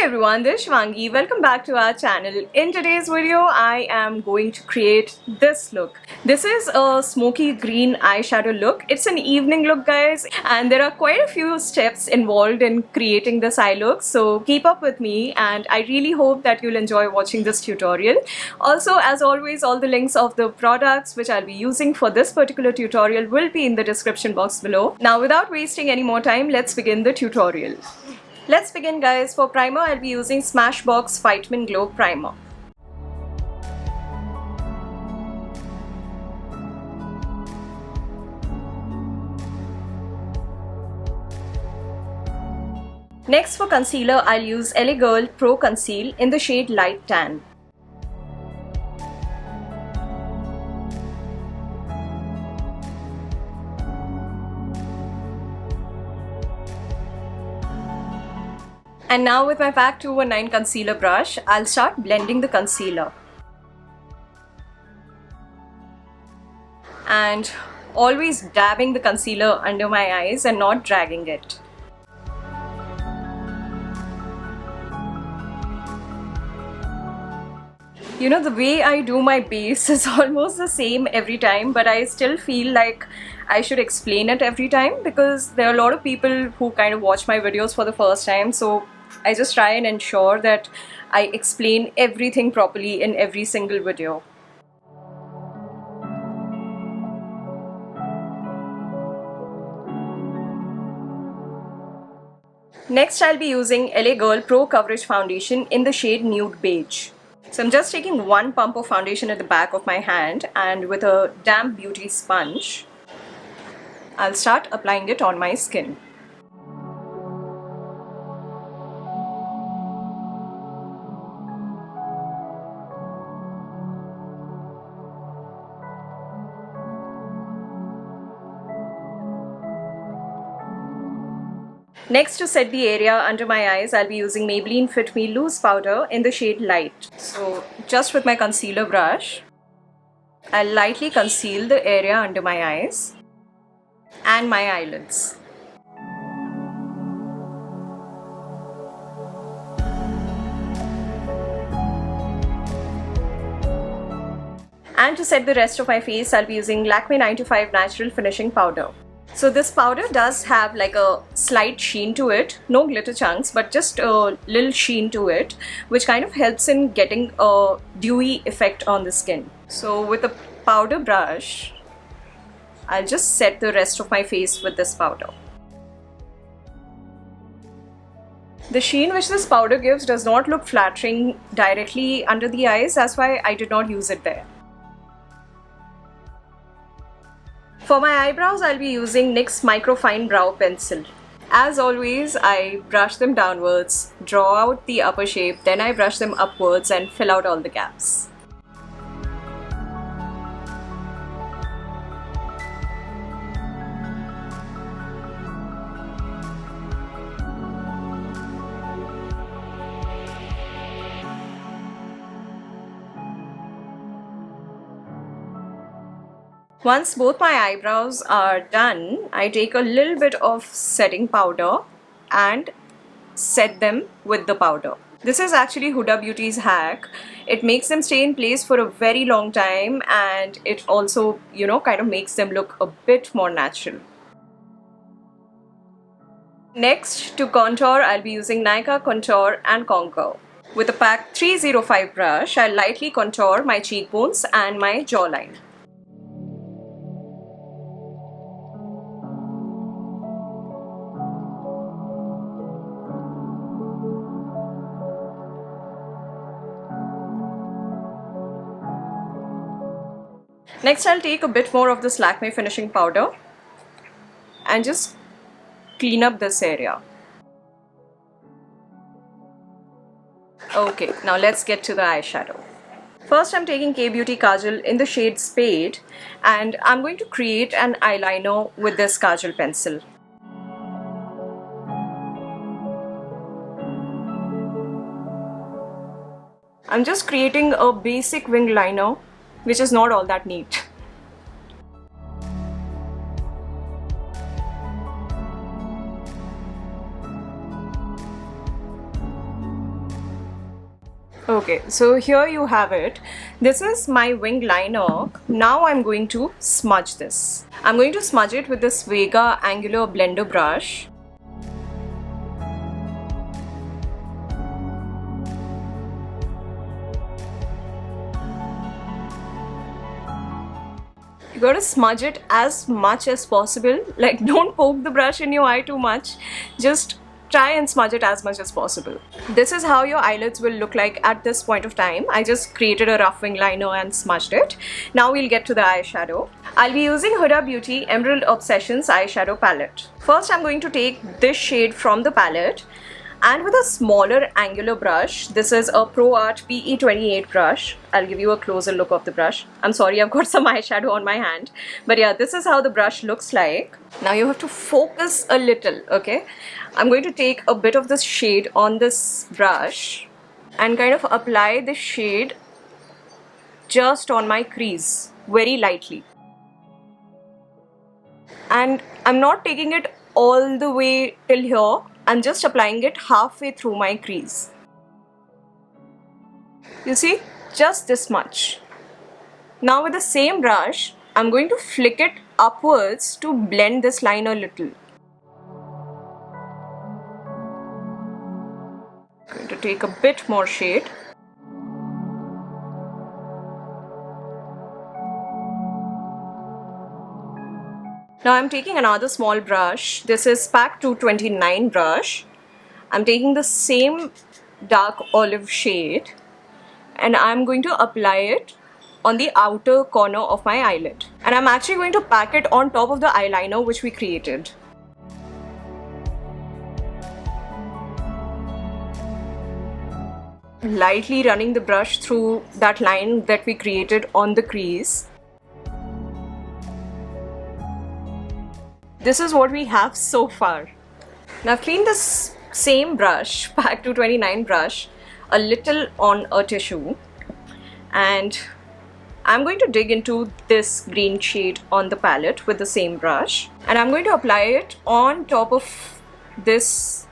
Hey everyone, this is Shvangi. Welcome back to our channel. In today's video, I am going to create this look. This is a smoky green eyeshadow look. It's an evening look, guys, and there are quite a few steps involved in creating this eye look. So keep up with me, and I really hope that you'll enjoy watching this tutorial. Also, as always, all the links of the products which I'll be using for this particular tutorial will be in the description box below. Now, without wasting any more time, let's begin the tutorial. Let's begin, guys. For primer, I'll be using Smashbox Vitamin Glow Primer. Next, for concealer, I'll use LA Girl Pro Conceal in the shade Light Tan. And now with my MAC 219 concealer brush, I'll start blending the concealer. And always dabbing the concealer under my eyes and not dragging it. You know, the way I do my base is almost the same every time, but I still feel like I should explain it every time because there are a lot of people who kind of watch my videos for the first time, so I just try and ensure that I explain everything properly in every single video. Next, I'll be using LA Girl Pro Coverage Foundation in the shade Nude Beige. So I'm just taking one pump of foundation at the back of my hand, and with a damp beauty sponge, I'll start applying it on my skin. Next, to set the area under my eyes, I'll be using Maybelline Fit Me Loose Powder in the shade Light. So just with my concealer brush, I'll lightly conceal the area under my eyes and my eyelids. And to set the rest of my face, I'll be using Lakme 95 Natural Finishing Powder. So this powder does have like a slight sheen to it, no glitter chunks, but just a little sheen to it, which kind of helps in getting a dewy effect on the skin. So with a powder brush, I'll just set the rest of my face with this powder. The sheen which this powder gives does not look flattering directly under the eyes, that's why I did not use it there. For my eyebrows, I'll be using NYX Microfine Brow Pencil. As always, I brush them downwards, draw out the upper shape, then I brush them upwards and fill out all the gaps. Once both my eyebrows are done, I take a little bit of setting powder and set them with the powder. This is actually Huda Beauty's hack. It makes them stay in place for a very long time, and it also, you know, kind of makes them look a bit more natural. Next, to contour, I'll be using Nykaa Contour and Conquer. With a PAC 305 brush, I'll lightly contour my cheekbones and my jawline. Next, I'll take a bit more of this Lakme finishing powder and just clean up this area. Okay, now let's get to the eyeshadow. First, I'm taking K-Beauty Kajal in the shade Spade, and I'm going to create an eyeliner with this Kajal pencil. I'm just creating a basic wing liner, which is not all that neat. Okay, so here you have it. This is my wing liner. Now I'm going to smudge this. I'm going to smudge it with this Vega Angular Blender brush. You gotta smudge it as much as possible. Like, don't poke the brush in your eye too much. Just try and smudge it as much as possible. This is how your eyelids will look like at this point of time. I just created a rough wing liner and smudged it. Now we'll get to the eyeshadow. I'll be using Huda Beauty Emerald Obsessions eyeshadow palette. First, I'm going to take this shade from the palette, and with a smaller angular brush, this is a Pro Art PE28 brush. I'll give you a closer look of the brush. I'm sorry, I've got some eyeshadow on my hand. But yeah, this is how the brush looks like. Now you have to focus a little, okay? I'm going to take a bit of this shade on this brush and kind of apply the shade just on my crease, very lightly. And I'm not taking it all the way till here. I'm just applying it halfway through my crease. You see, just this much. Now with the same brush, I'm going to flick it upwards to blend this line a little. I'm going to take a bit more shade. Now I'm taking another small brush. This is Pack 229 brush. I'm taking the same dark olive shade and I'm going to apply it on the outer corner of my eyelid. And I'm actually going to pack it on top of the eyeliner which we created. Lightly running the brush through that line that we created on the crease. This is what we have so far. Now I've cleaned this same brush, Pack 229 brush, a little on a tissue, and I'm going to dig into this green shade on the palette with the same brush, and I'm going to apply it on top of this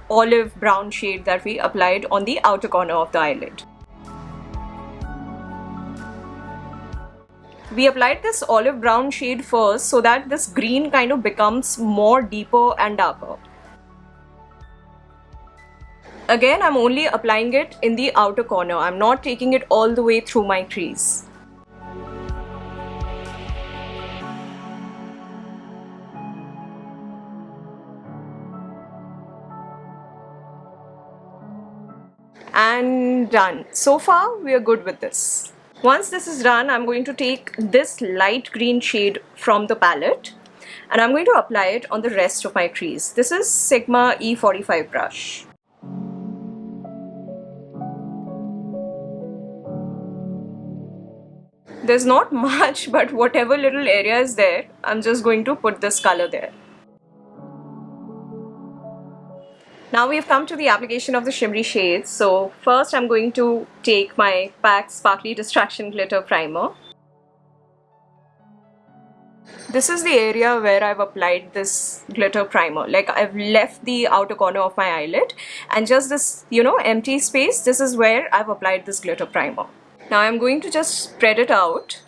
olive brown shade that we applied on the outer corner of the eyelid. We applied this olive brown shade first so that this green kind of becomes more deeper and darker. Again, I'm only applying it in the outer corner. I'm not taking it all the way through my crease. And done. So far, we are good with this. Once this is done, I'm going to take this light green shade from the palette and I'm going to apply it on the rest of my crease. This is Sigma E45 brush. There's not much, but whatever little area is there, I'm just going to put this color there. Now we've come to the application of the shimmery shades. So first I'm going to take my PAC Sparkly Distraction Glitter Primer. This is the area where I've applied this glitter primer. Like, I've left the outer corner of my eyelid and just this, empty space, this is where I've applied this glitter primer. Now I'm going to just spread it out.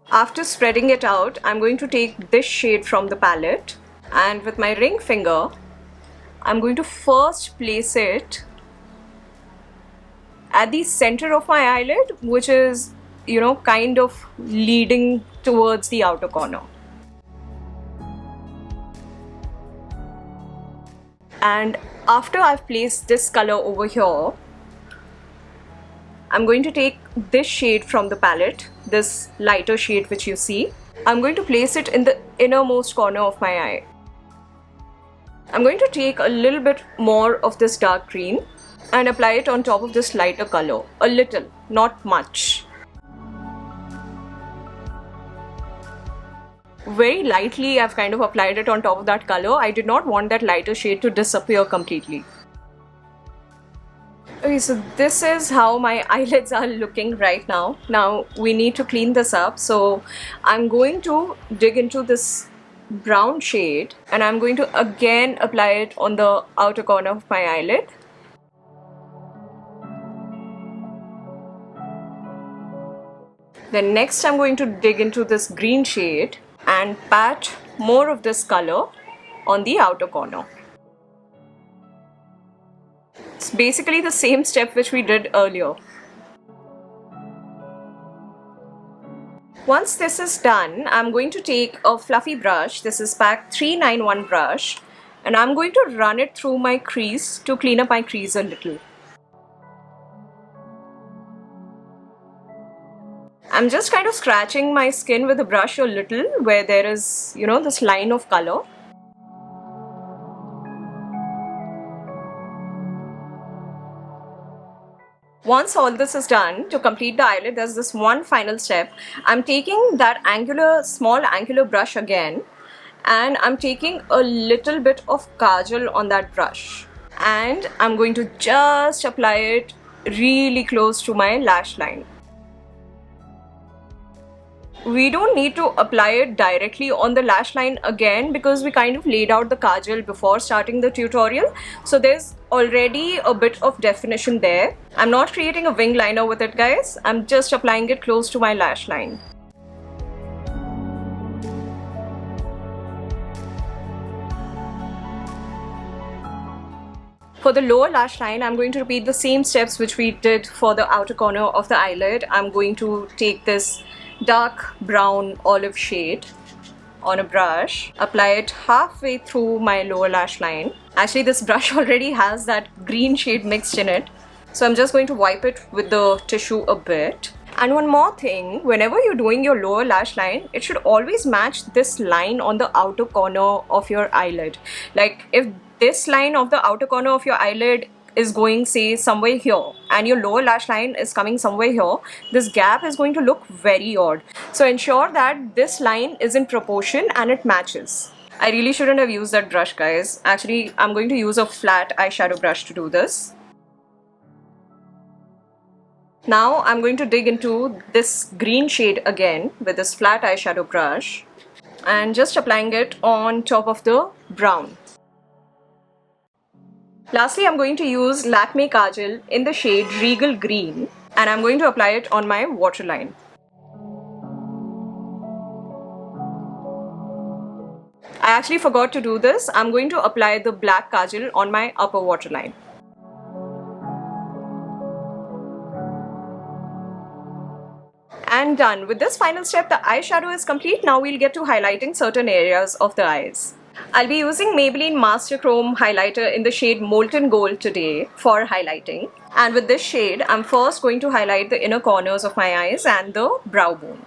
After spreading it out, I'm going to take this shade from the palette and with my ring finger, I'm going to first place it at the center of my eyelid, which is, kind of leading towards the outer corner. And after I've placed this color over here, I'm going to take this shade from the palette, this lighter shade which you see. I'm going to place it in the innermost corner of my eye. I'm going to take a little bit more of this dark green and apply it on top of this lighter color. A little, not much. Very lightly I've kind of applied it on top of that color. I did not want that lighter shade to disappear completely. Okay, so this is how my eyelids are looking right now. Now we need to clean this up. So I'm going to dig into this brown shade and I'm going to again apply it on the outer corner of my eyelid. Then next I'm going to dig into this green shade and pat more of this color on the outer corner. It's basically the same step which we did earlier. Once this is done, I'm going to take a fluffy brush. This is Pack 391 brush, and I'm going to run it through my crease to clean up my crease a little. I'm just kind of scratching my skin with the brush a little where there is, this line of color. Once all this is done, to complete the eyelid, there's this one final step. I'm taking that small angular brush again, and I'm taking a little bit of Kajal on that brush. And I'm going to just apply it really close to my lash line. We don't need to apply it directly on the lash line again because we kind of laid out the Kajal before starting the tutorial. So there's already a bit of definition there. I'm not creating a wing liner with it, guys. I'm just applying it close to my lash line. For the lower lash line, I'm going to repeat the same steps which we did for the outer corner of the eyelid. I'm going to take this dark brown olive shade on a brush, apply it halfway through my lower lash line. Actually, this brush already has that green shade mixed in it, so I'm just going to wipe it with the tissue a bit. And one more thing, whenever you're doing your lower lash line, it should always match this line on the outer corner of your eyelid. Like if this line of the outer corner of your eyelid is going, say, somewhere here and your lower lash line is coming somewhere here, this gap is going to look very odd. So ensure that this line is in proportion and it matches. I really shouldn't have used that brush, guys. Actually, I'm going to use a flat eyeshadow brush to do this. Now I'm going to dig into this green shade again with this flat eyeshadow brush and just applying it on top of the brown. Lastly, I'm going to use Lakme Kajal in the shade Regal Green, and I'm going to apply it on my waterline. I actually forgot to do this. I'm going to apply the black Kajal on my upper waterline. And done. With this final step, the eyeshadow is complete. Now we'll get to highlighting certain areas of the eyes. I'll be using Maybelline Master Chrome highlighter in the shade Molten Gold today for highlighting. And with this shade, I'm first going to highlight the inner corners of my eyes and the brow bone.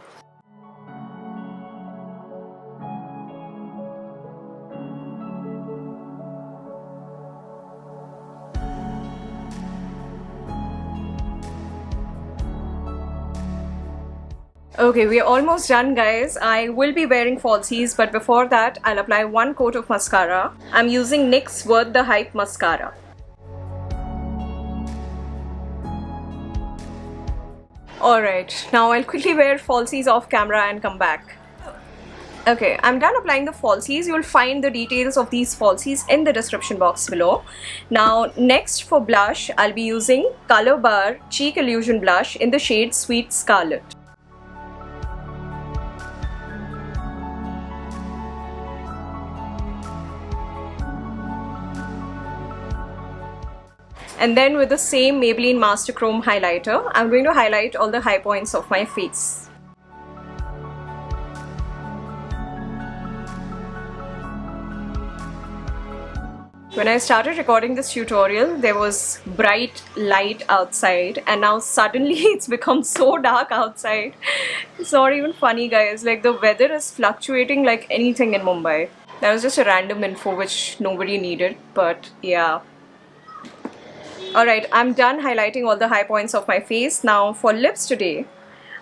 Okay, we are almost done, guys. I will be wearing falsies, but before that, I'll apply one coat of mascara. I'm using NYX's Worth the Hype mascara. Alright, now I'll quickly wear falsies off camera and come back. Okay, I'm done applying the falsies. You'll find the details of these falsies in the description box below. Now, next for blush, I'll be using Colorbar Cheekillusion blush in the shade Sweet Scarlet. And then with the same Maybelline Master Chrome highlighter, I'm going to highlight all the high points of my face. When I started recording this tutorial, there was bright light outside, and now suddenly it's become so dark outside. It's not even funny, guys. Like, the weather is fluctuating like anything in Mumbai. That was just a random info which nobody needed, but yeah. Alright, I'm done highlighting all the high points of my face. Now for lips today,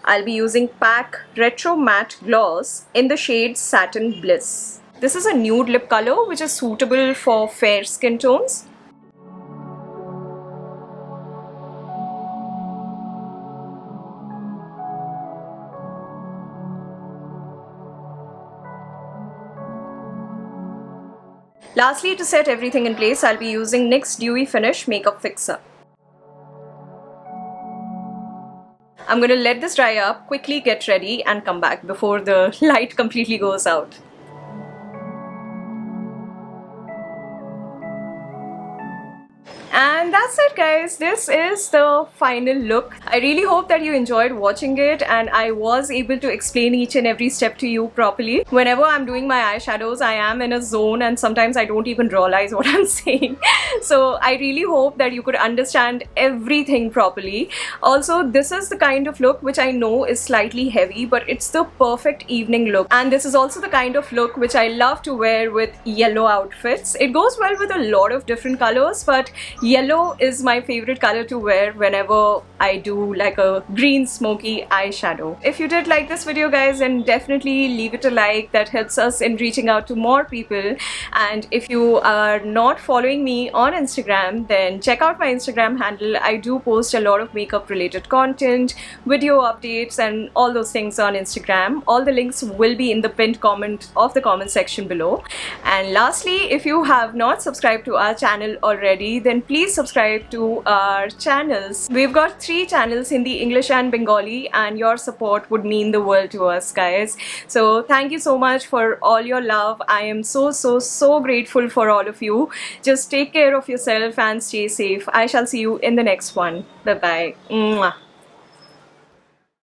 I'll be using PAC Retro Matte Gloss in the shade Satin Bliss. This is a nude lip color which is suitable for fair skin tones. Lastly, to set everything in place, I'll be using NYX's Dewy Finish Makeup Fixer. I'm going to let this dry up, quickly get ready and come back before the light completely goes out. And that's it, guys. This is the final look. I really hope that you enjoyed watching it and I was able to explain each and every step to you properly. Whenever I'm doing my eyeshadows, I am in a zone and sometimes I don't even realize what I'm saying. So I really hope that you could understand everything properly. Also, this is the kind of look which I know is slightly heavy, but it's the perfect evening look. And this is also the kind of look which I love to wear with yellow outfits. It goes well with a lot of different colors, but yellow is my favorite color to wear whenever I do like a green smoky eyeshadow. If you did like this video, guys, then definitely leave it a like. That helps us in reaching out to more people. And if you are not following me on Instagram, then check out my Instagram handle. I do post a lot of makeup related content, video updates and all those things on Instagram. All the links will be in the pinned comment of the comment section below. And lastly, if you have not subscribed to our channel already, then please subscribe to our channels. We've got 3 channels, Hindi, English and Bengali, and your support would mean the world to us, guys. So thank you so much for all your love. I am so grateful for all of you. Just take care of yourself and stay safe. I shall see you in the next one. Bye bye. Mwah.